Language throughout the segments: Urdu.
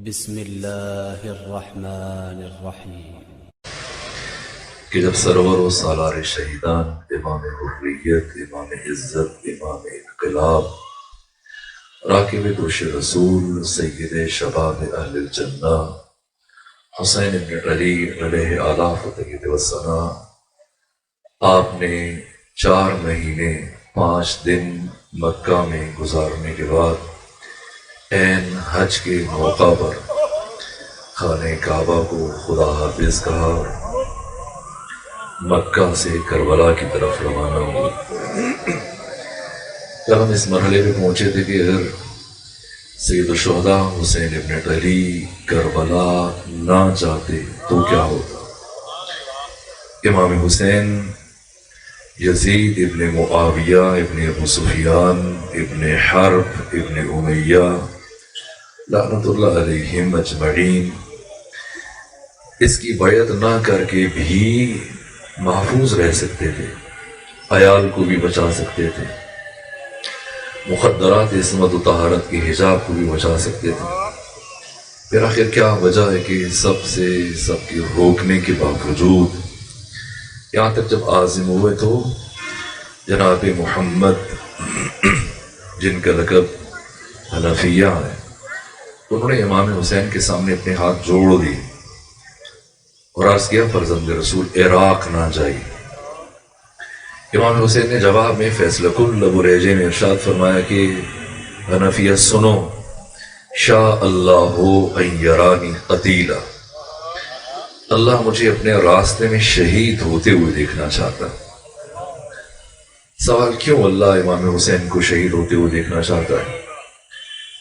بسم اللہ الرحمن الرحیم۔ کہ جب سرور و سالار شہیدان امام حریت، امام عزت، امام انقلاب، راکب دوش رسول، سید شباب اہل الجنہ حسین بن علی علیہ آلاف و طیب وسنا، آپ نے 4 مہینے 5 دن مکہ میں گزارنے کے بعد عین حج کے موقع پر خانہ کعبہ کو خدا حافظ کہا، مکہ سے کربلا کی طرف روانہ ہوئے۔ کل ہم اس مرحلے پہ پہنچے تھے کہ اگر سید الشہداء حسین ابن علی کربلا نہ جاتے تو کیا ہوتا۔ امام حسین یزید ابن معاویہ ابن ابو سفیان ابن حرب ابن امیہ لعنت اللہ علیہم اجمعین اس کی بیعت نہ کر کے بھی محفوظ رہ سکتے تھے، عیال کو بھی بچا سکتے تھے، مخدرات عصمت و طہارت کے حجاب کو بھی بچا سکتے تھے، پھر آخر کیا وجہ ہے کہ سب کے روکنے کے باوجود یہاں تک جب عازم ہوئے تو جناب محمد جن کا لقب حنفیہ ہے، انہوں نے امام حسین کے سامنے اپنے ہاتھ جوڑ دیے اور عرض کیا فرزند رسول عراق نہ جائیے۔ امام حسین نے جواب میں فیصلہ کن لب و لہجے میں ارشاد فرمایا کہ حنفیہ سنو، شاء اللہ ان یرانی قتیلا، اللہ مجھے اپنے راستے میں شہید ہوتے ہوئے دیکھنا چاہتا۔ سوال کیوں اللہ امام حسین کو شہید ہوتے ہوئے دیکھنا چاہتا ہے؟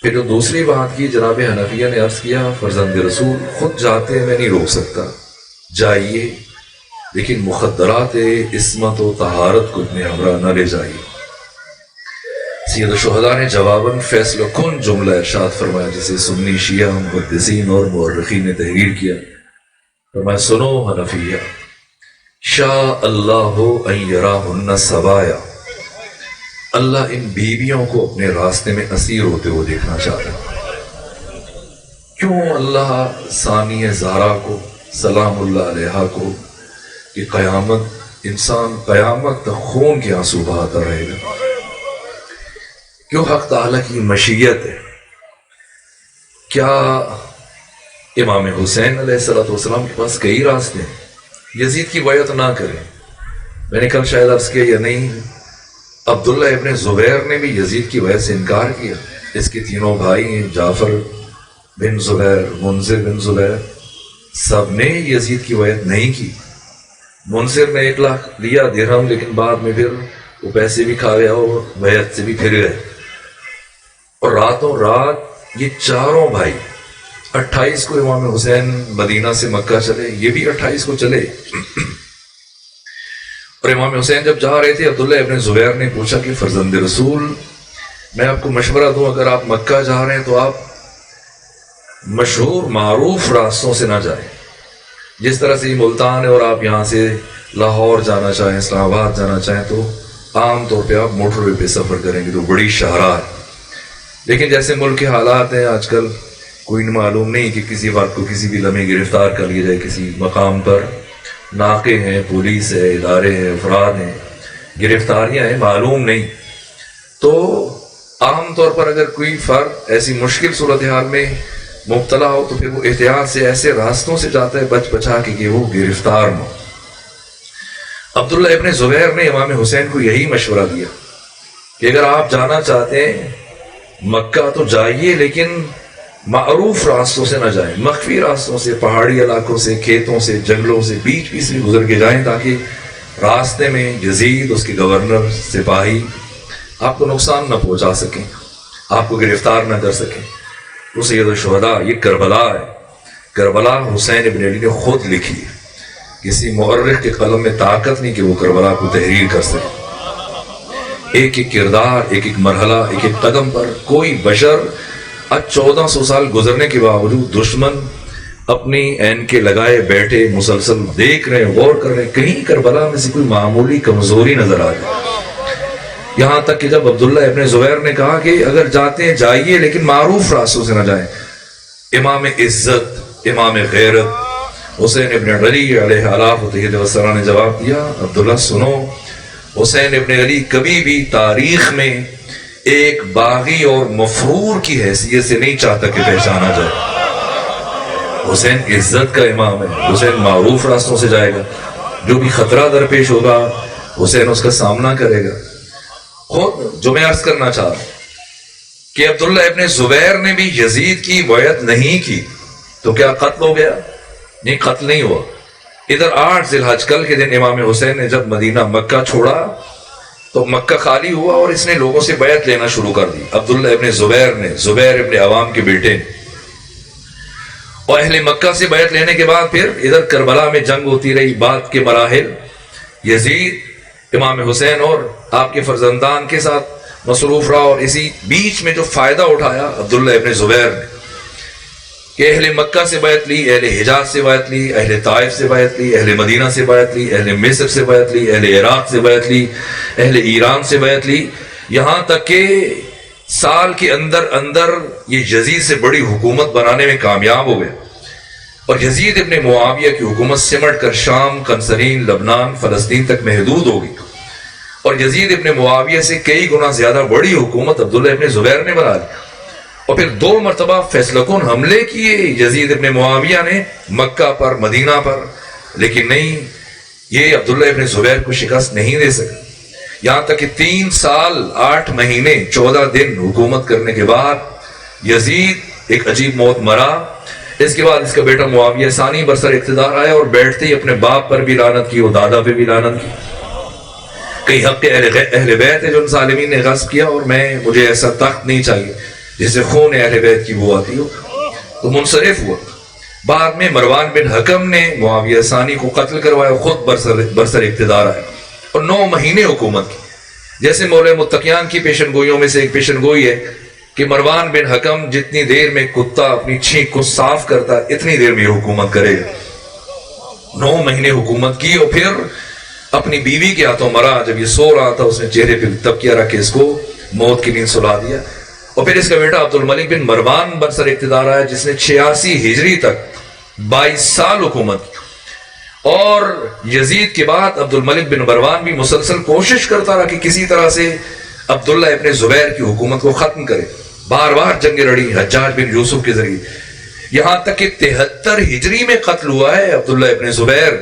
پھر جو دوسری بات کی جناب حنفیہ نے عرض کیا فرزند رسول خود جاتے میں نہیں روک سکتا، جائیے لیکن مخدرات عصمت و طہارت کو اپنے ہمراہ نہ لے جائیے۔ سید الشہداء نے جواباً فیصلہ کن جملہ ارشاد فرمایا جسے سنی شیعہ محدثین اور مورخین نے تحریر کیا۔ فرمایا سنو حنفیہ، شاء اللہ ان یراہن سبایا، اللہ ان بیویوں کو اپنے راستے میں اسیر ہوتے ہوئے دیکھنا چاہتا ہے۔ کیوں اللہ ثانی زہرا کو سلام اللہ علیہا کو کہ قیامت انسان قیامت تک خون کے آنسو بہاتا رہے گا، کیوں حق تعالیٰ کی مشیت ہے؟ کیا امام حسین علیہ السلام کے پاس کئی راستے ہیں؟ یزید کی بیعت نہ کریں، میں نے کل شاید عرض کیا یا نہیں، عبداللہ ابن زبیر نے بھی یزید کی بیعت سے انکار کیا۔ اس کے 3 بھائی ہیں، جعفر بن زبیر، منذر بن زبیر، سب نے یزید کی بیعت نہیں کی۔ منذر نے 1 لاکھ لیا درہم، لیکن بعد میں پھر وہ پیسے بھی کھا گیا اور بیعت سے بھی پھر گئے، اور راتوں رات یہ 4 بھائی 28 کو امام حسین مدینہ سے مکہ چلے، یہ بھی 28 کو چلے، اور امام حسین جب جا رہے تھے عبداللہ ابن زبیر نے پوچھا کہ فرزند رسول میں آپ کو مشورہ دوں، اگر آپ مکہ جا رہے ہیں تو آپ مشہور معروف راستوں سے نہ جائیں، جس طرح سے یہ ملتان ہے اور آپ یہاں سے لاہور جانا چاہیں، اسلام آباد جانا چاہیں تو عام طور پہ آپ موٹر وے پہ سفر کریں گے تو بڑی شاہراہ ہے، لیکن جیسے ملک کے حالات ہیں آج کل کوئی معلوم نہیں کہ کسی وقت کو کسی بھی لمحے گرفتار کر لیا جائے، کسی مقام پر ناکے ہیں، پولیس ہے، ادارے ہیں، افراد ہیں، گرفتاریاں ہیں، معلوم نہیں۔ تو عام طور پر اگر کوئی فرد ایسی مشکل صورتحال میں مبتلا ہو تو پھر وہ احتیاط سے ایسے راستوں سے جاتا ہے بچ بچا کے کہ وہ گرفتار نہ ہو۔ عبداللہ ابن زبیر نے امام حسین کو یہی مشورہ دیا کہ اگر آپ جانا چاہتے ہیں مکہ تو جائیے، لیکن معروف راستوں سے نہ جائیں، مخفی راستوں سے، پہاڑی علاقوں سے، کھیتوں سے، جنگلوں سے، بیچ بیچ سے گزر کے جائیں تاکہ راستے میں یزید، اس کے گورنر، سپاہی آپ کو نقصان نہ پہنچا سکیں، آپ کو گرفتار نہ کر سکیں۔ تو سید الشہداء یہ کربلا ہے، کربلا حسین ابن علی نے خود لکھی ہے، کسی مورخ کے قلم میں طاقت نہیں کہ وہ کربلا کو تحریر کر سکے۔ ایک ایک کردار، ایک ایک مرحلہ، ایک ایک قدم پر کوئی بشر آج 1400 سال گزرنے کے باوجود دشمن اپنی عین کے لگائے بیٹھے مسلسل دیکھ رہے ہیں، غور کر رہے ہیں، کہیں کربلا میں سے کوئی معمولی کمزوری نظر آ جائے۔ یہاں تک کہ جب عبداللہ ابن زبیر نے کہا کہ اگر جاتے ہیں جائیے لیکن معروف راستوں سے نہ جائیں، امام عزت، امام غیرت حسین ابن علی علیہ السلام نے جواب دیا، عبداللہ سنو، حسین ابن علی کبھی بھی تاریخ میں ایک باغی اور مفرور کی حیثیت سے نہیں چاہتا کہ پہچانا جائے۔ حسین عزت کا امام ہے، حسین معروف راستوں سے جائے گا، جو بھی خطرہ درپیش ہوگا حسین اس کا سامنا کرے گا۔ خود جو میں عرض کرنا چاہ رہا ہوں کہ عبداللہ ابن زبیر نے بھی یزید کی بیعت نہیں کی تو کیا قتل ہو گیا؟ نہیں، قتل نہیں ہوا۔ ادھر 8 ذی الحج کل کے دن امام حسین نے جب مدینہ مکہ چھوڑا تو مکہ خالی ہوا اور اس نے لوگوں سے بیعت لینا شروع کر دی۔ عبداللہ ابن زبیر نے، زبیر ابن عوام کے بیٹے نے، اور اہل مکہ سے بیعت لینے کے بعد پھر ادھر کربلا میں جنگ ہوتی رہی، بعد کے مراحل یزید امام حسین اور آپ کے فرزندان کے ساتھ مصروف رہا، اور اسی بیچ میں جو فائدہ اٹھایا عبداللہ ابن زبیر نے کہ اہل مکہ سے بیعت لی، اہل حجاز سے بیعت لی، اہل طائف سے بیعت لی، اہل مدینہ سے بیعت لی، اہل مصر سے بیعت لی، اہل عراق سے بیعت لی، اہل ایران سے بیعت لی، یہاں تک کہ سال کے اندر یہ یزید سے بڑی حکومت بنانے میں کامیاب ہو گئے، اور یزید ابن معاویہ کی حکومت سمٹ کر شام، کنسرین، لبنان، فلسطین تک محدود ہو گئی، اور یزید ابن معاویہ سے کئی گنا زیادہ بڑی حکومت عبداللہ ابن زبیر نے بنا لی، اور پھر 2 مرتبہ فیصلہ کن حملے کیے یزید ابن معاویہ نے مکہ پر، مدینہ پر، لیکن نہیں، یہ عبداللہ ابن زبیر کو شکست نہیں دے سکا، یہاں تک کہ 3 سال 8 مہینے 14 دن حکومت کرنے کے بعد یزید ایک عجیب موت مرا۔ اس کے بعد اس کا بیٹا معاویہ ثانی برسر اقتدار آیا اور بیٹھتے ہی اپنے باپ پر بھی لعنت کی اور دادا پہ بھی لعنت کی، کئی حق اہل بیت ہے جو ان ظالمین نے غصب کیا، اور مجھے ایسا تخت نہیں چاہیے جسے خون اہل بیت کی بو آتی ہو، تو منصرف ہوا۔ بعد میں مروان بن حکم نے معاویہ ثانی کو قتل کروایا، خود برسر اقتدار آئے اور 9 مہینے حکومت کی۔ جیسے مولا متقیان کی پیشن گوئیوں میں سے ایک پیشن گوئی ہے کہ مروان بن حکم جتنی دیر میں کتا اپنی چھینک کو صاف کرتا اتنی دیر میں حکومت کرے گا۔ 9 مہینے حکومت کی اور پھر اپنی بیوی کے ہاتھوں مرا۔ جب یہ سو رہا تھا اس نے چہرے پہ تبکیہ رکھ کے اس کو موت کی نیند سلا دیا، اور پھر اس کا بیٹا عبد الملک بن مروان برسر اقتدار آیا جس نے 86 ہجری تک 22 سال حکومت کی، اور یزید کے بعد عبد الملک بن مروان بھی مسلسل کوشش کرتا رہا کہ کسی طرح سے عبداللہ ابن زبیر کی حکومت کو ختم کرے، بار بار جنگیں لڑی حجاج بن یوسف کے ذریعے، یہاں تک کہ 73 ہجری میں قتل ہوا ہے عبداللہ ابن زبیر،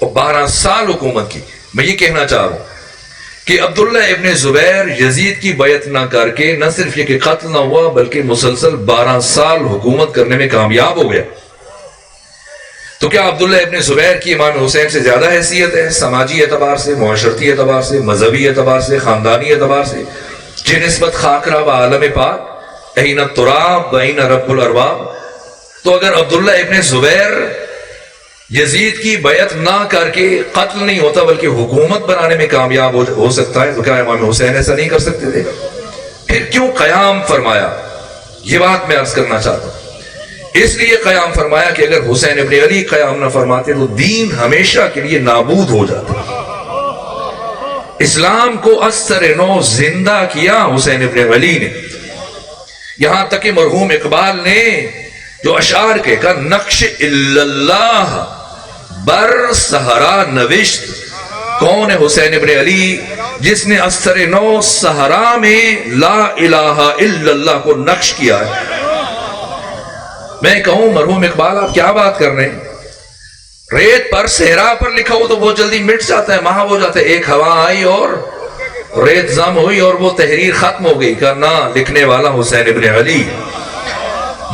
اور 12 سال حکومت کی۔ میں یہ کہنا چاہ رہا ہوں کہ عبداللہ ابن زبیر یزید کی بیعت نہ کر کے نہ صرف یہ کہ قتل نہ ہوا بلکہ مسلسل 12 سال حکومت کرنے میں کامیاب ہو گیا۔ تو کیا عبداللہ ابن زبیر کی امام حسین سے زیادہ حیثیت ہے سماجی اعتبار سے، معاشرتی اعتبار سے، مذہبی اعتبار سے، خاندانی اعتبار سے؟ جن نسبت خاکرہ بعالم پاک، این التراب وین رب الارباب۔ تو اگر عبداللہ ابن زبیر یزید کی بیعت نہ کر کے قتل نہیں ہوتا بلکہ حکومت بنانے میں کامیاب ہو سکتا ہے، تو کیا امام حسین ایسا نہیں کر سکتے تھے؟ پھر کیوں قیام فرمایا؟ یہ بات میں عرض کرنا چاہتا ہوں۔ اس لیے قیام فرمایا کہ اگر حسین ابن علی قیام نہ فرماتے تو دین ہمیشہ کے لیے نابود ہو جاتا۔ اسلام کو اثر نو زندہ کیا حسین ابن علی نے، یہاں تک کہ مرحوم اقبال نے جو اشعار کے کہا، نقش اللہ بر صحرا نوشت، کون ہے حسین ابن علی جس نے اثر نو صحرا میں لا الہ الا اللہ کو نقش کیا ہے۔ میں کہوں مرحوم اقبال آپ کیا بات کر رہے ہیں؟ ریت پر صحرا پر لکھا ہو تو بہت جلدی مٹ جاتا ہے، محو ہو جاتا ہے، ایک ہوا آئی اور ریت ضم ہوئی اور وہ تحریر ختم ہو گئی۔ کہا نہ، لکھنے والا حسین ابن علی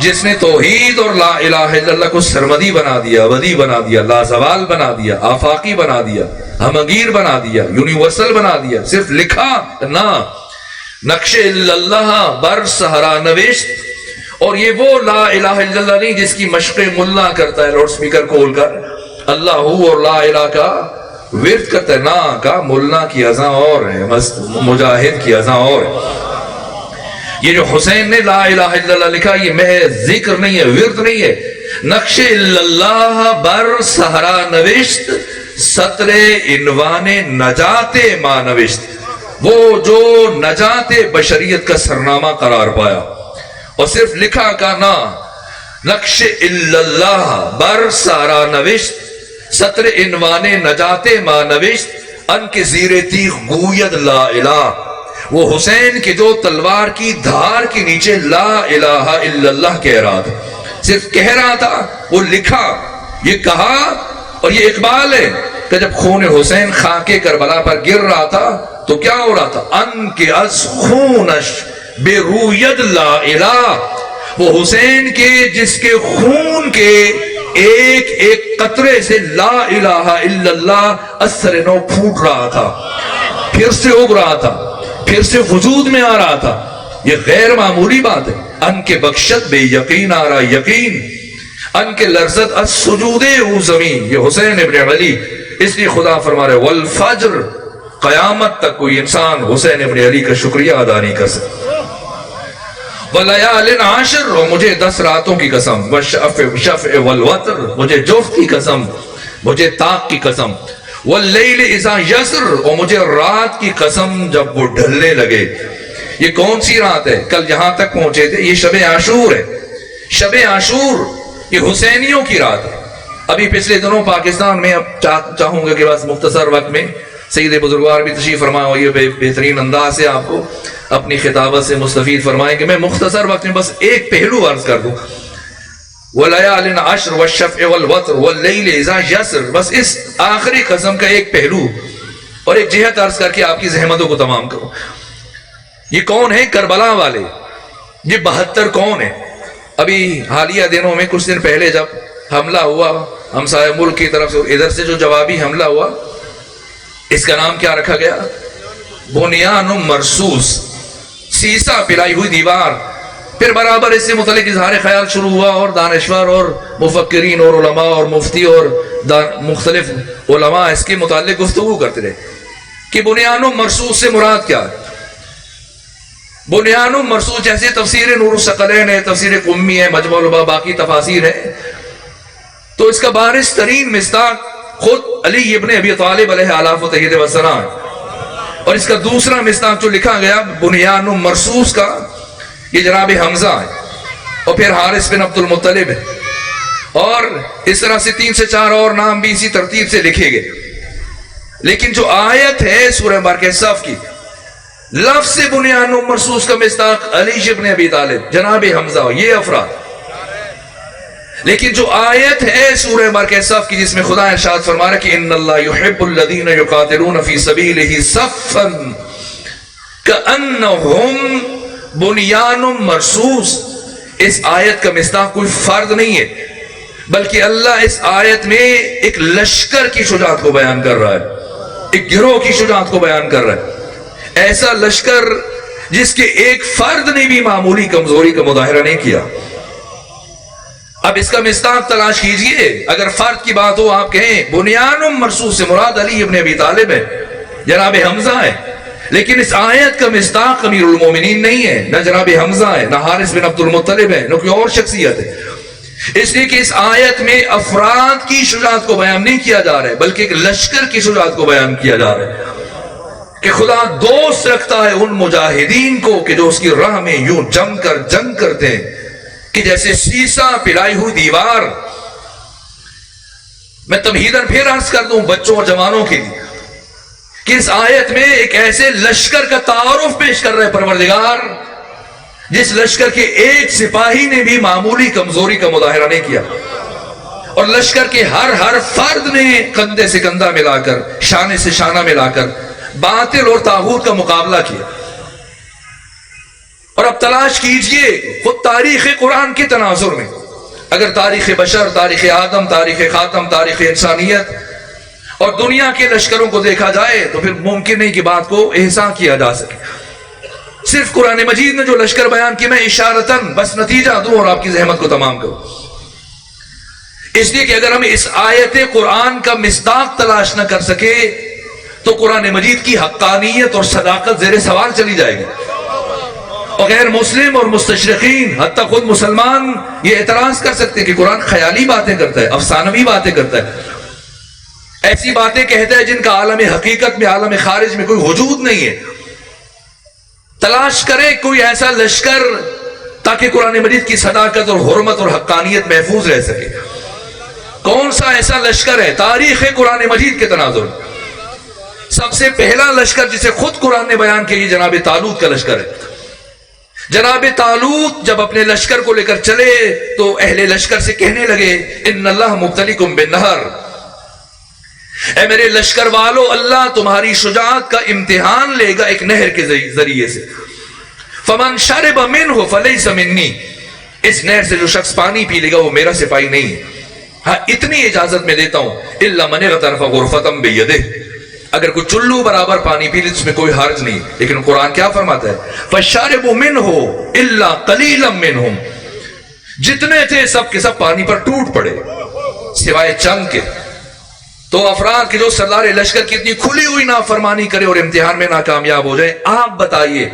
جس نے توحید اور لا الہ الا اللہ کو سرمدی بنا دیا، ابدی بنا دیا، لازوال بنا دیا، آفاقی بنا دیا، ہمگیر بنا دیا، یونیورسل بنا دیا، صرف لکھا نہ، نقش الا اللہ بر صحرا نوشت۔ اور یہ وہ لا الہ الا اللہ نہیں جس کی مشق ملا کرتا ہے لاؤڈ سپیکر کھول کر اللہ ہو اور لا الہ کا ورد کرتا ہے، نہ، کا ملا کی اذاں اور ہے، مجاہد کی اذاں اور ہے۔ یہ جو حسین نے لا الہ الا اللہ لکھا یہ محض ذکر نہیں ہے، ورد نہیں ہے۔ نقش الا اللہ بر صحرا نوشت، سطر عنوان نجات ما نوشت، وہ جو نجات بشریت کا سرنامہ قرار پایا، اور صرف لکھا کا نہ، نقش اللہ بر سارا نوشت، سطر عنوان نجات ما نوشت، ان کے زیر تیغ گوید لا الہ، وہ حسین کے جو تلوار کی دھار کے نیچے لا الہ الا اللہ کہہ رہا تھا، صرف کہہ رہا تھا، وہ لکھا، یہ کہا، اور یہ اقبال ہے کہ جب خون حسین خاک کربلا پر گر رہا تھا تو کیا ہو رہا تھا؟ ان کے از خونش بے روید لا الہ، وہ حسین کے جس کے خون کے ایک ایک قطرے سے لا الہ الا اللہ اثر نو پھوٹ رہا تھا، پھر سے اگ رہا تھا، پھر سے وجود میں آ رہا تھا۔ یہ غیر معمولی بات ہے۔ ان کے بخشت بے یقین آ رہا یقین، ان کے لرزت از سجود او زمین، یہ حسین ابن علی، اس لیے خدا فرما رہے والفجر، قیامت تک کوئی انسان حسین ابن علی کا شکریہ ادا نہیں کر سکتا۔ وَلَيَالٍ عَشْرٍ، اور مجھے 10 راتوں کی قسم، وَالشَّفْعِ وَالْوَتْرِ، مجھے جفت کی قسم، مجھے طاق کی قسم، وَاللَّيْلِ إِذَا يَسْرٍ، اور مجھے رات کی قسم جب وہ ڈھلنے لگے۔ یہ کون سی رات ہے؟ کل یہاں تک پہنچے تھے، یہ شب عاشور ہے۔ شب عاشور یہ حسینیوں کی رات ہے۔ ابھی پچھلے دنوں پاکستان میں، اب چاہوں گا کہ بس مختصر وقت میں سید بزرگوار بھی تشریف فرمائے اور یہ بہترین انداز سے آپ کو اپنی خطابت سے مستفید فرمائیں کہ میں مختصر وقت میں بس ایک پہلو عرض کر دوں، وَلَيَالٍ عَشْرٍ وَالشَّفْعِ وَالْوَتْرِ وَاللَّيْلِ إِذَا يَسْرٍ، بس اس آخری قسم کا ایک پہلو اور ایک جہت عرض کر کے آپ کی زحمتوں کو تمام کروں۔ یہ کون ہے؟ کربلا والے۔ یہ 72 کون ہے؟ ابھی حالیہ دنوں میں کچھ دن پہلے جب حملہ ہوا ہمسائے ملک کی طرف سے، ادھر سے جو جوابی حملہ ہوا، اس کا نام کیا رکھا گیا؟ بنیان مرصوص، سیسا پلائی ہوئی دیوار۔ پھر برابر اس سے متعلق اظہار خیال شروع ہوا اور دانشور اور مفکرین اور علماء اور مفتی اور مختلف علماء اس کے متعلق گفتگو کرتے رہے کہ بنیان مرصوص سے مراد کیا ہے۔ بنیان مرصوص جیسے تفسیر نور الثقلین ہے، تفسیر قمی ہے، مجمع البا، باقی تفاسیر ہے، تو اس کا بارز ترین مصداق خود علی ابن ابی طالب علیہ آلاف و تحید وسلام، اور اس کا دوسرا مصداق جو لکھا گیا بنیان مرصوص کا، یہ جناب حمزہ ہے، اور پھر حارث بن عبد المطلب ہے، اور اس طرح سے 3 سے 4 اور نام بھی اسی ترتیب سے لکھے گئے۔ لیکن جو آیت ہے سورہ بارکہ صف کی، لفظ سے بنیان مرصوص کا مصداق علی ابن ابی طالب، جناب حمزہ، یہ افراد۔ لیکن جو آیت ہے سورہ بارکہ صف کی جس میں خدا ارشاد فرما رہا ہے کہ ان اللہ یحب الذین یقاتلون فی سبیلہ صفا کأنہم بنیان مرصوص، اس آیت کا مصداق کوئی فرد نہیں ہے، بلکہ اللہ اس آیت میں ایک لشکر کی شجاعت کو بیان کر رہا ہے، ایک گروہ کی شجاعت کو بیان کر رہا ہے، ایسا لشکر جس کے ایک فرد نے بھی معمولی کمزوری کا مظاہرہ نہیں کیا۔ اب اس کا مصداق تلاش کیجئے، اگر فرد کی بات ہو آپ کہیں بنیان مرصوص سے مراد علی ابن ابی طالب ہے، جناب حمزہ ہے، لیکن اس آیت کا مصداق امیر المومنین نہیں ہے، نہ جناب حمزہ ہے، نہ حارث بن عبد المطلب ہے، نہ کوئی اور شخصیت ہے۔ اس لیے کہ اس آیت میں افراد کی شجاعت کو بیان نہیں کیا جا رہا ہے، بلکہ ایک لشکر کی شجاعت کو بیان کیا جا رہا ہے کہ خدا دوست رکھتا ہے ان مجاہدین کو کہ جو اس کی راہ میں یوں جم کر جنگ کرتے ہیں کہ جیسے سیسا پلائی ہوئی دیوار۔ میں تمہیداً پھر عرض کر دوں بچوں اور جوانوں کے لیے کہ اس آیت میں ایک ایسے لشکر کا تعارف پیش کر رہے پروردگار جس لشکر کے ایک سپاہی نے بھی معمولی کمزوری کا مظاہرہ نہیں کیا، اور لشکر کے ہر فرد نے کندھے سے کندھا ملا کر، شانے سے شانہ ملا کر باطل اور طاغوت کا مقابلہ کیا۔ اور اب تلاش کیجئے خود تاریخ قرآن کے تناظر میں، اگر تاریخ بشر، تاریخ آدم، تاریخ خاتم، تاریخ انسانیت اور دنیا کے لشکروں کو دیکھا جائے تو پھر ممکن نہیں کہ بات کو احسان کیا جا سکے۔ صرف قرآن مجید نے جو لشکر بیان کی، میں اشارتاً بس نتیجہ دوں اور آپ کی زحمت کو تمام کروں۔ اس لیے کہ اگر ہم اس آیت قرآن کا مصداق تلاش نہ کر سکے تو قرآن مجید کی حقانیت اور صداقت زیر سوال چلی جائے گی، اور غیر مسلم اور مستشرقین حتیٰ خود مسلمان یہ اعتراض کر سکتے ہیں کہ قرآن خیالی باتیں کرتا ہے، افسانوی باتیں کرتا ہے، ایسی باتیں کہتا ہے جن کا عالم حقیقت میں، عالم خارج میں کوئی وجود نہیں ہے۔ تلاش کرے کوئی ایسا لشکر تاکہ قرآن مجید کی صداقت اور حرمت اور حقانیت محفوظ رہ سکے۔ کون سا ایسا لشکر ہے تاریخ قرآن مجید کے تناظر میں؟ سب سے پہلا لشکر جسے خود قرآن نے بیان کیا، یہ جناب طالوت کا لشکر ہے۔ جناب طالوت جب اپنے لشکر کو لے کر چلے تو اہل لشکر سے کہنے لگے ان اللہ مبتلیکم بالنہر، اے میرے لشکر والو، اللہ تمہاری شجاعت کا امتحان لے گا ایک نہر کے ذریعے سے۔ فمن شرب منہ فلیس منی، اس نہر سے جو شخص پانی پی لے گا وہ میرا سپاہی نہیں ہے۔ ہاں اتنی اجازت میں دیتا ہوں، الا من اغترف غرفۃ بیدہ، اگر کوئی چلو برابر پانی پی لے تو اس میں کوئی حرج نہیں۔ لیکن قرآن کیا فرماتا ہے؟ فشربوا منہ الا قلیلا منہم، جتنے تھے سب کے سب پانی پر ٹوٹ پڑے سوائے چند کے۔ تو افراد کے جو سردار لشکر کی اتنی کھلی ہوئی نافرمانی کرے اور امتحان میں ناکامیاب ہو جائے، آپ بتائیے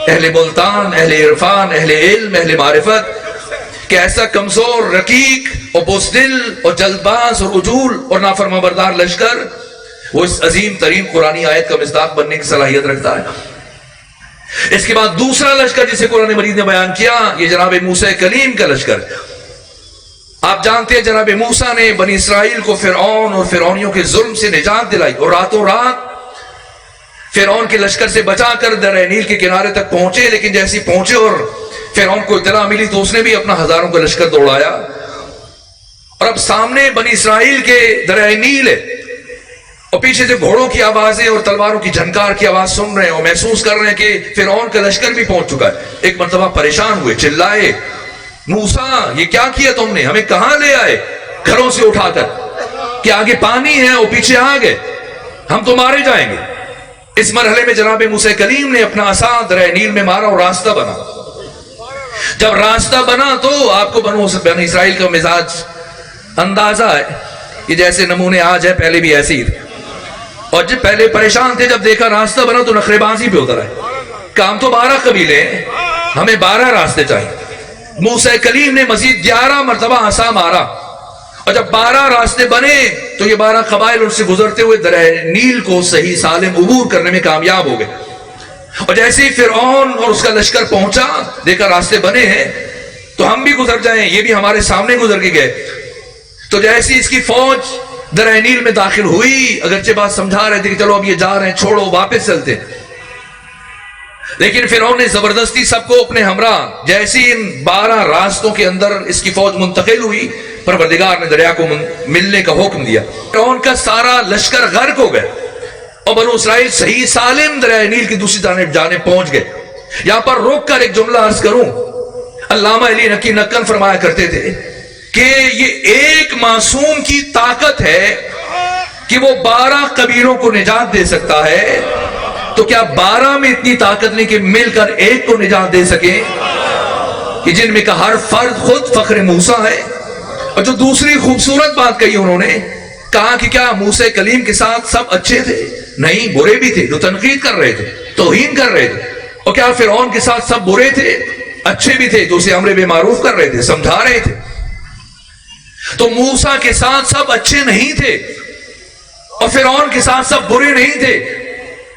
اہل ملتان، اہل عرفان، اہل علم، اہل معرفت کہ ایسا کمزور، رقیق اور بزدل اور جلد باز اور عجول اور نافرما بردار لشکر وہ اس عظیم ترین قرآنی آیت کا مصداق بننے کی صلاحیت رکھتا ہے۔ اس کے بعد دوسرا لشکر جسے قرآن مجید نے بیان کیا، یہ جناب موسیٰ کلیم کا لشکر۔ آپ جانتے ہیں جناب موسیٰ نے بنی اسرائیل کو فرعون اور فرعونیوں کے ظلم سے نجات دلائی، اور راتوں رات فرعون کے لشکر سے بچا کر دریا نیل کے کنارے تک پہنچے۔ لیکن جیسے پہنچے اور فرعون کو اطلاع ملی تو اس نے بھی اپنا ہزاروں کا لشکر دوڑایا، اور اب سامنے بنی اسرائیل کے دریا نیل ہے، اور پیچھے سے گھوڑوں کی آوازیں اور تلواروں کی جھنکار کی آواز سن رہے ہیں اور محسوس کر رہے ہیں کہ فرعون کا لشکر بھی پہنچ چکا ہے۔ ایک مرتبہ پریشان ہوئے، چلائے، موسیٰ یہ کیا کیا تم نے؟ ہمیں کہاں لے آئے گھروں سے اٹھا کر کہ آگے پانی ہے اور پیچھے آگ ہے، ہم تو مارے جائیں گے۔ اس مرحلے میں جناب موسیٰ کلیم نے اپنا عصا دریا نیل میں مارا اور راستہ بنا۔ جب راستہ بنا تو آپ کو بنی اسرائیل کا مزاج اندازہ ہے کہ جیسے نمونے آج ہے پہلے بھی ایسے ہی تھے، اور جب پہلے پریشان تھے، جب دیکھا راستہ بنا تو نخرے بازی پہ اتر آئے، کام تو 12 قبیلے ہیں، ہمیں 12 راستے چاہیے۔ موسیٰ کلیم نے مزید 11 مرتبہ عصا مارا، اور جب 12 راستے بنے تو یہ 12 قبائل ان سے گزرتے ہوئے دریا نیل کو صحیح سالم عبور کرنے میں کامیاب ہو گئے۔ اور جیسے ہی فرعون اور اس کا لشکر پہنچا، دیکھا راستے بنے ہیں تو ہم بھی گزر جائیں، یہ بھی ہمارے سامنے گزر کے گئے۔ تو جیسے اس کی فوج دریا نیل میں داخل ہوئی، اگرچہ بات سمجھا رہے تھے کہ چلو اب یہ جا رہے ہیں، چھوڑو واپس چلتے، لیکن فرعون نے زبردستی سب کو اپنے ہمراہ، جیسے ان 12 راستوں کے اندر اس کی فوج منتقل ہوئی، پروردگار نے دریا کو ملنے کا حکم دیا۔ فرعون کا سارا لشکر غرق ہو گئے اور بنو اسرائیل صحیح سالم دریا نیل کی دوسری جانب پہنچ گئے۔ یہاں پر رک کر ایک جملہ عرض کروں، علامہ علی نقی نقل فرمایا کرتے تھے کہ یہ ایک معصوم کی طاقت ہے کہ وہ 12 قبیلوں کو نجات دے سکتا ہے، تو کیا 12 میں اتنی طاقت نہیں کہ مل کر ایک کو نجات دے سکیں، کہ جن میں کا ہر فرد خود فخر موسیٰ ہے۔ اور جو دوسری خوبصورت بات کہی انہوں نے، کہا کہ کیا موسیٰ کلیم کے ساتھ سب اچھے تھے؟ نہیں، برے بھی تھے، جو تنقید کر رہے تھے، توہین کر رہے تھے۔ اور کیا فرعون کے ساتھ سب برے تھے؟ اچھے بھی تھے، جو اسے امر بالمعروف کر رہے تھے، سمجھا رہے تھے۔ تو موسیٰ کے ساتھ سب اچھے نہیں تھے اور فرعون کے ساتھ سب برے نہیں تھے،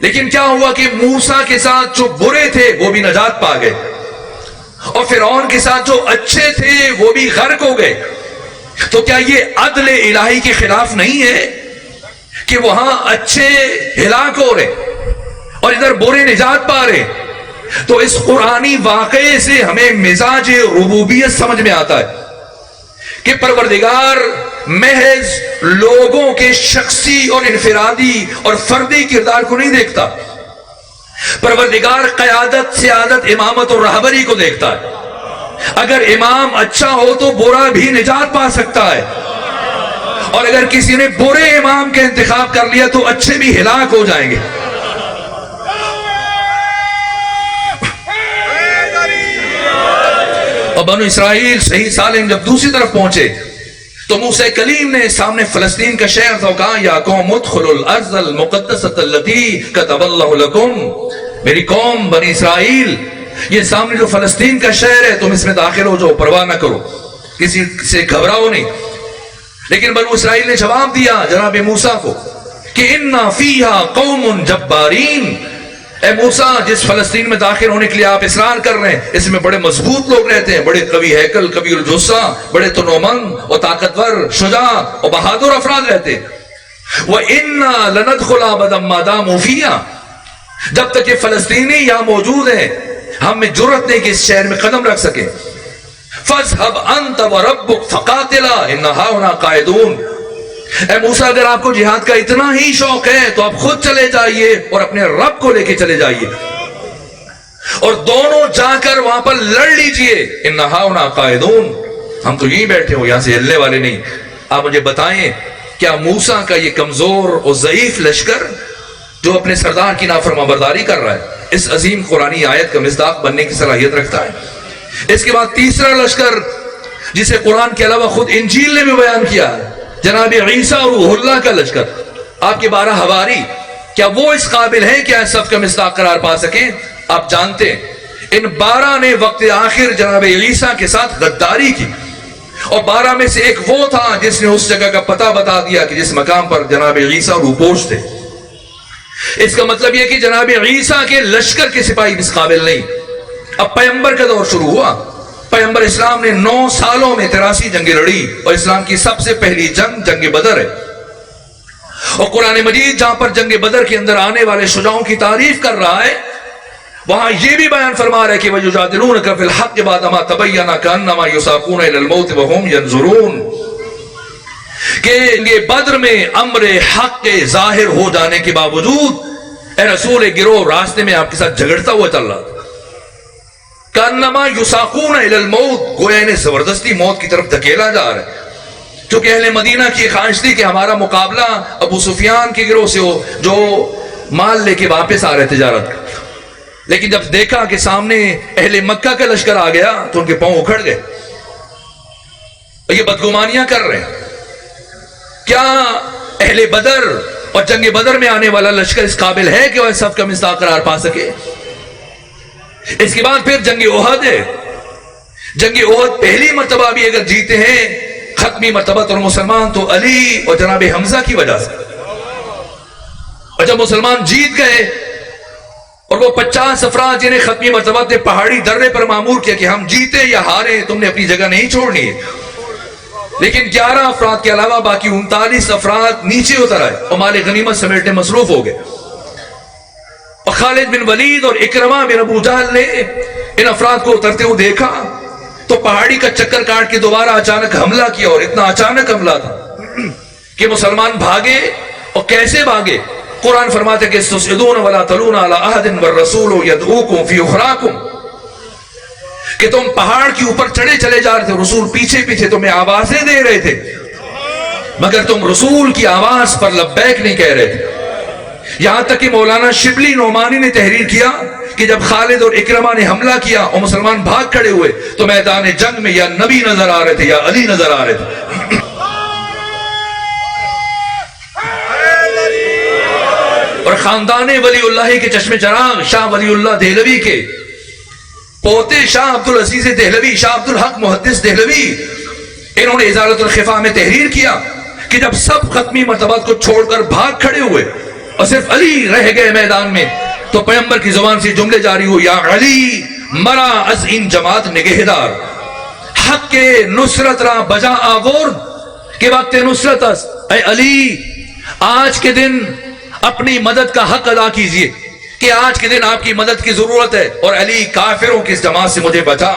لیکن کیا ہوا کہ موسیٰ کے ساتھ جو برے تھے وہ بھی نجات پا گئے، اور فرعون کے ساتھ جو اچھے تھے وہ بھی غرق ہو گئے۔ تو کیا یہ عدل الہی کے خلاف نہیں ہے کہ وہاں اچھے ہلاک ہو رہے اور ادھر برے نجات پا رہے؟ تو اس قرآنی واقعے سے ہمیں مزاج ربوبیت سمجھ میں آتا ہے کہ پروردگار محض لوگوں کے شخصی اور انفرادی اور فردی کردار کو نہیں دیکھتا، پروردگار قیادت، سیادت، امامت اور رہبری کو دیکھتا ہے۔ اگر امام اچھا ہو تو برا بھی نجات پا سکتا ہے، اور اگر کسی نے برے امام کا انتخاب کر لیا تو اچھے بھی ہلاک ہو جائیں گے۔ اور بنو اسرائیل صحیح سالم جب دوسری طرف پہنچے تو موسیٰ کلیم نے سامنے فلسطین کا شہر تھا، کہا یا قوم ادخلوا الارض المقدسۃ التي كتب اللہ لکم، میری قوم بنی اسرائیل، یہ سامنے جو فلسطین کا شہر ہے تم اس میں داخل ہو جاؤ، پرواہ نہ کرو، کسی سے گھبراؤ نہیں۔ لیکن بنو اسرائیل نے جواب دیا جناب موسیٰ کو کہ انا فیہا قوم جبارین، اے موسیٰ جس فلسطین میں داخل ہونے کے لیے آپ اصرار کر رہے ہیں اس میں بڑے مضبوط لوگ رہتے ہیں، بڑے قوی ہیکل، قوی الجثہ، بڑے تنومند اور طاقتور، شجاع اور بہادر افراد رہتے ہیں۔ وَإِنَّا لَنَدْخُلَ أَبَدًا مَا دَامُوا فِيهَا، جب تک یہ فلسطینی یہاں موجود ہیں ہم میں جرأت نہیں کہ اس شہر میں قدم رکھ سکیں۔ فَاذْهَبْ أَنْتَ وَرَبُّكَ فَقَاتِلَا إِنَّ هَاهُنَا قَاعِدُونَ، اے موسیٰ اگر آپ کو جہاد کا اتنا ہی شوق ہے تو آپ خود چلے جائیے اور اپنے رب کو لے کے چلے جائیے اور دونوں جا کر وہاں پر لڑ لیجئے۔ إِنَّ هَاهُنَا قَاعِدُونَ، ہم تو یہیں بیٹھے ہوں، یہاں سے ہلنے والے نہیں۔ آپ مجھے بتائیں کیا موسیٰ کا یہ کمزور اور ضعیف لشکر جو اپنے سردار کی نافرمانبرداری کر رہا ہے اس عظیم قرآنی آیت کا مصداق بننے کی صلاحیت رکھتا ہے؟ اس کے بعد تیسرا لشکر جسے قرآن کے علاوہ خود انجیل نے بھی بیان کیا ہے، جناب عیسیٰ اور روح اللہ کا لشکر، آپ کے 12 حواری، کیا وہ اس قابل ہیں کہ صف کا مصداق قرار پا سکیں؟ آپ جانتے ہیں ان 12 نے وقت آخر جناب عیسیٰ کے ساتھ غداری کی، اور 12 میں سے ایک وہ تھا جس نے اس جگہ کا پتہ بتا دیا کہ جس مقام پر جناب عیسیٰ روپوش تھے۔ اس کا مطلب یہ کہ جناب عیسیٰ کے لشکر کے سپاہی اس قابل نہیں۔ اب پیغمبر کا دور شروع ہوا، پیغمبر اسلام نے 9 سالوں میں 83 جنگیں لڑی اور اسلام کی سب سے پہلی جنگ بدر ہے، اور قرآن مجید جہاں پر جنگ بدر کے اندر آنے والے شجاعوں کی تعریف کر رہا ہے وہاں یہ بھی بیان فرما رہا ہے کہ وَيُجَادِلُونَكَ فِي الْحَقِّ بَعْدَمَا تَبَيَّنَ كَأَنَّمَا يُسَاقُونَ إِلَى الْمَوْتِ وَهُمْ يَنظُرُونَ، کہ یہ بدر میں امر حق کے ظاہر ہو جانے کے باوجود اے رسول گروہ راستے میں آپ کے ساتھ جھگڑتا ہوا چل رہا تھا۔ کانما یساقون الی الموت، گویا انہیں زبردستی موت کی طرف دھکیلا جا رہا ہے، چونکہ اہل مدینہ کی خواہش تھی کہ ہمارا مقابلہ ابو سفیان کے گروہ سے ہو جو مال لے کے واپس آ رہے تجارت کا، لیکن جب دیکھا کہ سامنے اہل مکہ کا لشکر آ گیا تو ان کے پاؤں اکھڑ گئے اور یہ بدگمانیاں کر رہے ہیں۔ کیا اہل بدر اور جنگ بدر میں آنے والا لشکر اس قابل ہے کہ وہ صف کا مصداق قرار پا سکے؟ اس کے بعد پھر جنگ احد ہے۔ جنگ احد پہلی مرتبہ بھی اگر جیتے ہیں ختمی مرتبہ اور مسلمان تو علی اور جناب حمزہ کی وجہ سے، اور جب مسلمان جیت گئے اور وہ 50 افراد جنہیں ختمی مرتبہ نے پہاڑی درے پر معمور کیا کہ ہم جیتے یا ہارے تم نے اپنی جگہ نہیں چھوڑنی ہے، لیکن 11 افراد کے علاوہ باقی 39 افراد نیچے اتر آئے اور مال غنیمت سمیٹنے مصروف ہو گئے، اور خالد بن ولید اور اکرمہ بن ابو جہل نے ان افراد کو اترتے ہوئے دیکھا تو پہاڑی کا چکر کاٹ کے دوبارہ اچانک حملہ کیا، اور اتنا اچانک حملہ تھا کہ مسلمان بھاگے، اور کیسے بھاگے؟ قرآن فرماتے کہ تُسْعِدُونَ وَلَا تَلُونَ عَلَىٰ أَحَدٍ وَالرَّسُولُ يَدْعُوكُمْ فِي أُخْرَاكُمْ، کہ تم پہاڑ کے اوپر چڑھے چلے جا رہے تھے، رسول پیچھے پیچھے تمہیں آوازیں دے رہے تھے، مگر تم رسول کی آواز پر لبیک نہیں کہہ رہے تھے۔ یہاں تک کہ مولانا شبلی نعمانی نے تحریر کیا کہ جب خالد اور اکرمہ نے حملہ کیا اور مسلمان بھاگ کھڑے ہوئے تو میدان جنگ میں یا نبی نظر آ رہے تھے یا علی نظر آ رہے تھے۔ اور خاندان ولی اللہ کے چشم چراغ شاہ ولی اللہ دہلوی کے پوتے شاہ عبدالعزیز دہلوی، شاہ عبدالحق محدث دہلوی، انہوں نے ازالۃ الخفا میں تحریر کیا کہ جب سب ختمی مرتبات کو چھوڑ کر بھاگ کھڑے ہوئے اور صرف علی رہ گئے میدان میں تو پیغمبر کی زبان سے جملے جاری ہو، یا علی مرا از ان جماعت نگہدار، حق کے نصرت را بجا آورد کہ وقت نصرت اس، اے علی آج کے دن اپنی مدد کا حق ادا کیجئے کہ آج کے دن آپ کی مدد کی ضرورت ہے، اور علی کافروں کی اس جماعت سے مجھے بچا۔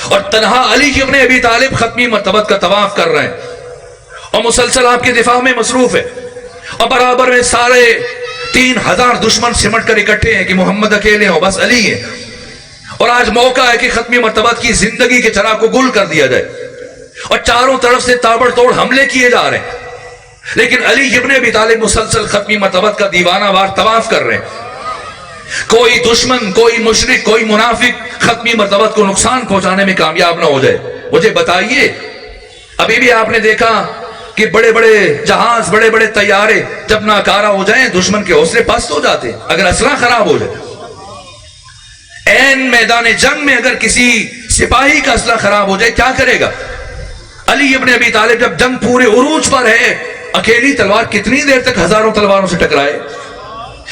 اور تنہا علی کی ابن ابی طالب ختمی مرتبت کا طواف کر رہے ہیں اور مسلسل آپ کے دفاع میں مصروف ہے، اور برابر میں سارے 3000 دشمن سمٹ کر اکٹھے ہیں کہ محمد اکیلے ہوں، بس علی ہے، اور آج موقع ہے کہ ختمی مرتبت کی زندگی کے چراغ کو گل کر دیا جائے، اور چاروں طرف سے تابڑ توڑ حملے کیے جا رہے ہیں، لیکن علی ابن ابی طالب مسلسل ختمی مرتبت کا دیوانہ وار طواف کر رہے ہیں۔ کوئی دشمن، کوئی مشرک، کوئی منافق ختمی مرتبت کو نقصان پہنچانے میں کامیاب نہ ہو جائے۔ مجھے بتائیے ابھی بھی آپ نے دیکھا کہ بڑے بڑے جہاز، بڑے بڑے طیارے جب ناکارہ ہو جائیں دشمن کے حوصلے پست ہو جاتے اگر اسلحہ خراب ہو جائے۔ این میدان جنگ میں اگر کسی سپاہی کا اسلحہ خراب ہو جائے کیا کرے گا؟ علی ابن ابی طالب جب جنگ پورے عروج پر ہے، اکیلی تلوار کتنی دیر تک ہزاروں تلواروں سے ٹکرائے؟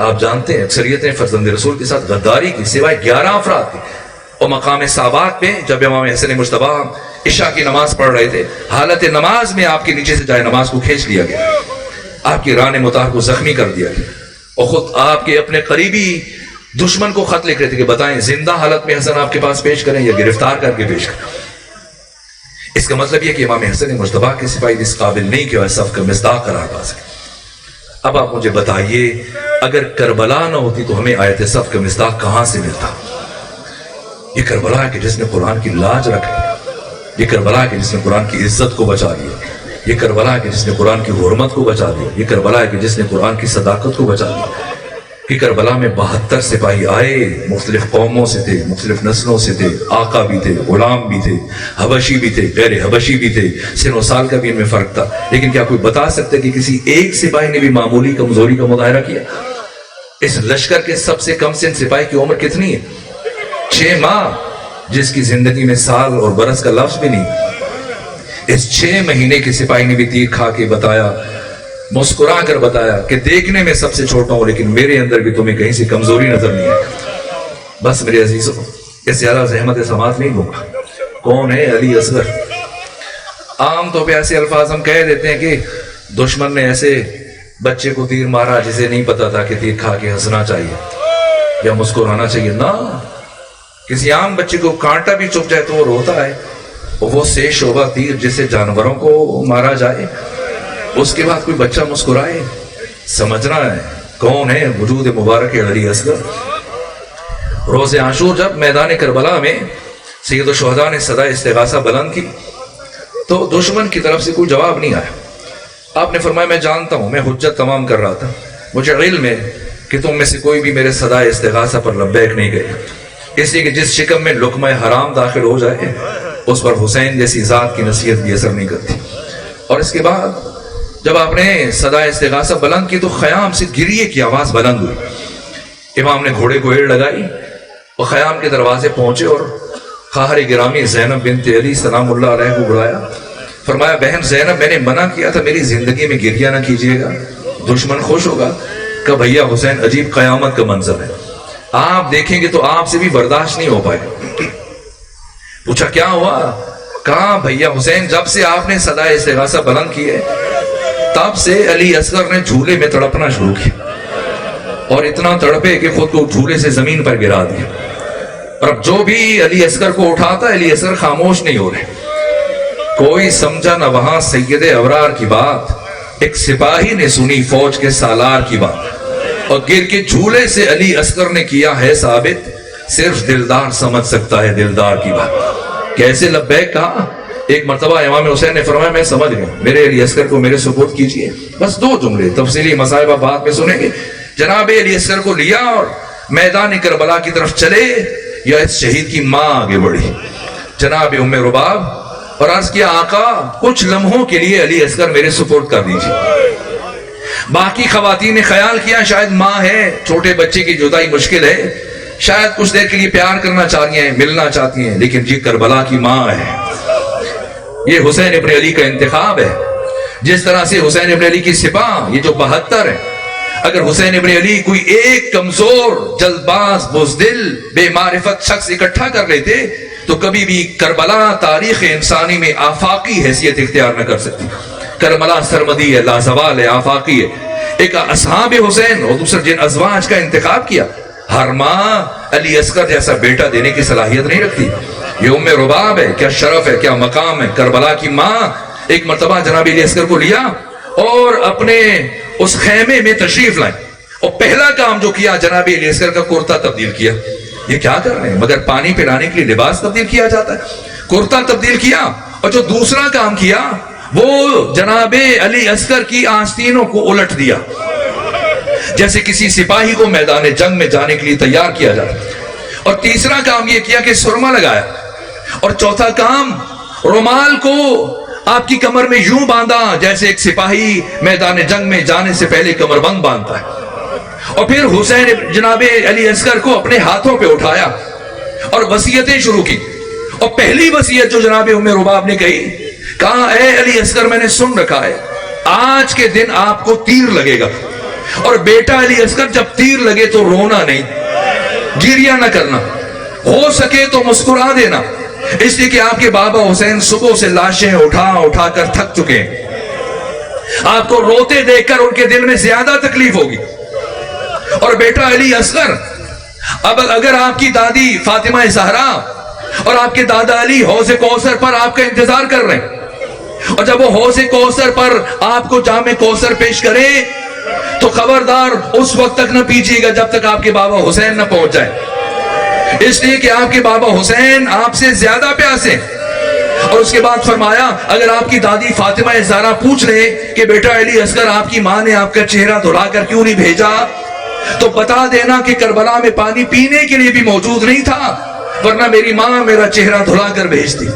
آپ جانتے ہیں اکثریت نے فرزند رسول کے ساتھ غداری کی سوائے 11 افراد کی. اور مقام صحابات پہ جب امام حسن مجتبی عشاء کی نماز پڑھ رہے تھے، حالت نماز میں آپ کے نیچے سے جائے نماز کو کھینچ لیا گیا، آپ کی ران مطہر کو زخمی کر دیا گیا، اور خود آپ کے اپنے قریبی دشمن کو خط لکھ رہے تھے کہ بتائیں زندہ حالت میں حسن آپ کے پاس پیش کریں یا گرفتار کر کے پیش کریں. اس کا مطلب یہ کہ امام حسن مجتبی کے سپاہی اس قابل نہیں کہ وہ صف کا مصداق قرار پا سکے. اب آپ مجھے بتائیے اگر کربلا نہ ہوتی تو ہمیں آیت صف کا مصداق کہاں سے ملتا؟ یہ کربلا ہے کہ جس نے قرآن کی لاج رکھی، یہ کربلا ہے کہ جس نے قرآن کی عزت کو بچا لیا، یہ کربلا ہے کہ جس نے قرآن کی حرمت کو بچا لیا، یہ کربلا ہے کہ جس نے قرآن کی صداقت کو بچا لیا. کہ کربلا میں 72 سپاہی آئے، مختلف قوموں سے تھے، مختلف نسلوں سے تھے، آقا بھی تھے، غلام بھی تھے، حبشی بھی تھے، غیر حبشی بھی تھے، سن و سال کا بھی ان میں فرق تھا. لیکن کیا کوئی بتا سکتا ہے کہ کسی ایک سپاہی نے بھی معمولی کمزوری کا مظاہرہ کیا؟ اس لشکر کے سب سے کم سن سپاہی کی عمر کتنی ہے؟ 6 ماہ، جس کی زندگی میں سال اور برس کا لفظ بھی نہیں. اس 6 مہینے کے سپاہی نے بھی تیر کھا کے بتایا، مسکرا کر بتایا کہ دیکھنے میں سب سے چھوٹا ہوں لیکن میرے اندر بھی تمہیں کہیں سے کمزوری نظر نہیں ہے. بس میرے عزیزوں، اس زیادہ زحمت سماعت نہیں دوں گا. کون ہے علی اصغر؟ عام طور پہ ایسے الفاظ ہم کہہ دیتے ہیں کہ دشمن نے ایسے بچے کو تیر مارا جسے نہیں پتا تھا کہ تیر کھا کے ہنسنا چاہیے یا مسکرانا چاہیے. نہ، کسی عام بچے کو کانٹا بھی چپ جائے تو وہ روتا ہے، اور وہ سے شعبہ تیر جسے جانوروں کو مارا جائے اس کے بعد کوئی بچہ مسکرائے. سمجھنا ہے کون ہے وجود مبارک علی اصغر. روز عاشور جب میدان کربلا میں سید الشہداء نے صدا استغاثہ بلند کی تو دشمن کی طرف سے کوئی جواب نہیں آیا. آپ نے فرمایا میں جانتا ہوں، میں حجت تمام کر رہا تھا، مجھے علم ہے کہ تم میں سے کوئی بھی میرے صدا استغاثہ پر لبیک نہیں گئے، اس لیے کہ جس شکم میں لقمہ حرام داخل ہو جائے اس پر حسین جیسی ذات کی نصیحت بھی اثر نہیں کرتی. اور اس کے بعد جب آپ نے صدا استغاثہ بلند کی تو خیام سے گریے کی آواز بلند ہوئی. امام نے گھوڑے کو ایڑ لگائی اور خیام کے دروازے پہنچے اور خواہر گرامی زینب بنت علی سلام اللہ علیہ کو بلایا. فرمایا بہن زینب، میں نے منع کیا تھا میری زندگی میں گریہ نہ کیجیے گا، دشمن خوش ہوگا. کہ بھیا حسین عجیب قیامت کا منظر ہے، آپ دیکھیں گے تو آپ سے بھی برداشت نہیں ہو پائے. پوچھا کیا ہوا؟ کہا بھیا حسین جب سے آپ نے صدا استغاثہ بلند کی ہے تب سے علی اصغر نے جھولے میں تڑپنا شروع کیا، اور اتنا تڑپے کہ خود کو جھولے سے زمین پر گرا دیا. اور اب جو بھی علی اصغر کو اٹھاتا علی اصغر خاموش نہیں ہو رہے. کوئی سمجھا نہ وہاں سید ابرار کی بات، ایک سپاہی نے سنی فوج کے سالار کی بات، اور گر کے جھولے سے علی اصغر نے کیا ہے ثابت، صرف دلدار سمجھ سکتا ہے دلدار کی بات. کیسے لبیک کہا؟ ایک مرتبہ امام حسین نے فرمایا میں سمجھ گیا، میرے علی اصغر کو میرے سپرد کیجئے. بس 2 جملے، تفصیلی مسائل بعد میں سنیں گے. جناب علی اصغر کو لیا اور میدان کربلا کی طرف چلے، یا اس شہید کی ماں آگے بڑھی جناب ام رباب اور عرض کیا آقا کچھ لمحوں کے لیے علی اصغر میرے سپرد کر دیجئے. باقی خواتین نے خیال کیا شاید ماں ہے، چھوٹے بچے کی جدائی مشکل ہے، شاید کچھ دیر کے لیے پیار کرنا چاہتی ہیں، ملنا چاہتی ہیں، لیکن جی کربلا کی ماں ہے، یہ حسین ابن علی کا انتخاب ہے. جس طرح سے حسین ابن علی کی سپاہ یہ جو 72 ہے، اگر حسین ابن علی کوئی ایک کمزور جلد باز بزدل بے معرفت شخص اکٹھا کر لیتے تو کبھی بھی کربلا تاریخ انسانی میں آفاقی حیثیت اختیار نہ کر سکتی. کربلا سرمدی ہے، لازوال ہے، آفاقی ہے. ایک اصحاب حسین اور دوسرا جن ازواج کا انتخاب کیا، ہر ماں علی اصغر جیسا بیٹا دینے کی صلاحیت نہیں رکھتی. یہ ام رباب ہے، کیا شرف ہے، کیا مقام ہے. کربلا کی ماں ایک مرتبہ جناب علی اصغر کو لیا اور اپنے اس خیمے میں تشریف لائیں، اور پہلا کام جو کیا جناب علی اصغر کا کرتا تبدیل کیا. یہ کیا کر رہے ہیں؟ مگر پانی پلانے کے لیے لباس تبدیل کیا جاتا ہے. کرتا تبدیل کیا، اور جو دوسرا کام کیا وہ جناب علی اصغر کی آستینوں کو الٹ دیا، جیسے کسی سپاہی کو میدان جنگ میں جانے کے لیے تیار کیا جاتا. اور تیسرا کام یہ کیا کہ سرما لگایا، اور چوتھا کام رومال کو آپ کی کمر میں یوں باندھا جیسے ایک سپاہی میدان جنگ میں جانے سے پہلے کمر بند باندھتا ہے. اور پھر حسین جناب علی اصغر کو اپنے ہاتھوں پہ اٹھایا اور وصیتیں شروع کی. اور پہلی وصیت جو جناب ام رباب نے کہا اے علی اصغر میں نے سن رکھا ہے آج کے دن آپ کو تیر لگے گا، اور بیٹا علی اصغر جب تیر لگے تو رونا نہیں، گریہ نہ کرنا، ہو سکے تو مسکرا دینا، اس لیے کہ آپ کے بابا حسین صبح سے لاشیں اٹھا کر تھک چکے ہیں، آپ کو روتے دیکھ کر ان کے دل میں زیادہ تکلیف ہوگی۔ اور بیٹا علی اصغر، اب اگر آپ کی دادی فاطمہ زہرا اور آپ کے دادا علی حوض کوثر پر آپ کا انتظار کر رہے ہیں، اور جب وہ حوض کوثر پر آپ کو جام کوثر پیش کرے تو خبردار اس وقت تک نہ پیجیے گا جب تک آپ کے بابا حسین نہ پہنچ جائے، اس لیے کہ آپ کے بابا حسین آپ سے زیادہ پیاسے۔ اور اس کے بعد فرمایا اگر آپ کی دادی فاطمہ زہرا پوچھ لے کہ بیٹا علی اصغر آپ کی ماں نے آپ کا چہرہ دھلا کر کیوں نہیں بھیجا، تو بتا دینا کہ کربلا میں پانی پینے کے لیے بھی موجود نہیں تھا، ورنہ میری ماں میرا چہرہ دھلا کر بھیجتی۔